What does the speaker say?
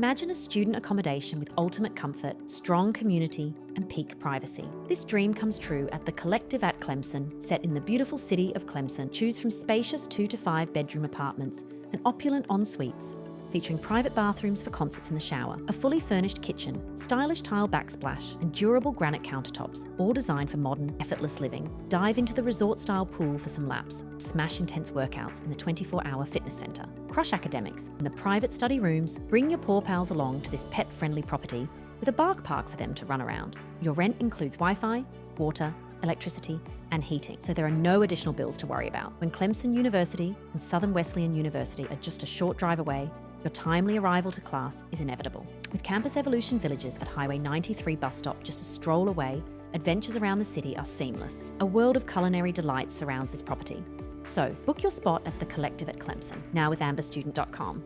Imagine a student accommodation with ultimate comfort, strong community, and peak privacy. This dream comes true at the Collective at Clemson, set in the beautiful city of Clemson. Choose from spacious 2 to 5 bedroom apartments and opulent en-suites, featuring private bathrooms for concerts in the shower, a fully furnished kitchen, stylish tile backsplash, and durable granite countertops, all designed for modern, effortless living. Dive into the resort-style pool for some laps. Smash intense workouts in the 24-hour fitness center. Crush academics in the private study rooms. Bring your paw pals along to this pet-friendly property with a bark park for them to run around. Your rent includes Wi-Fi, water, electricity, and heating, so there are no additional bills to worry about. When Clemson University and Southern Wesleyan University are just a short drive away, your timely arrival to class is inevitable. With Campus Evolution Villages at Highway 93 bus stop just a stroll away, adventures around the city are seamless. A world of culinary delights surrounds this property. So, book your spot at the Collective at Clemson, now with amberstudent.com.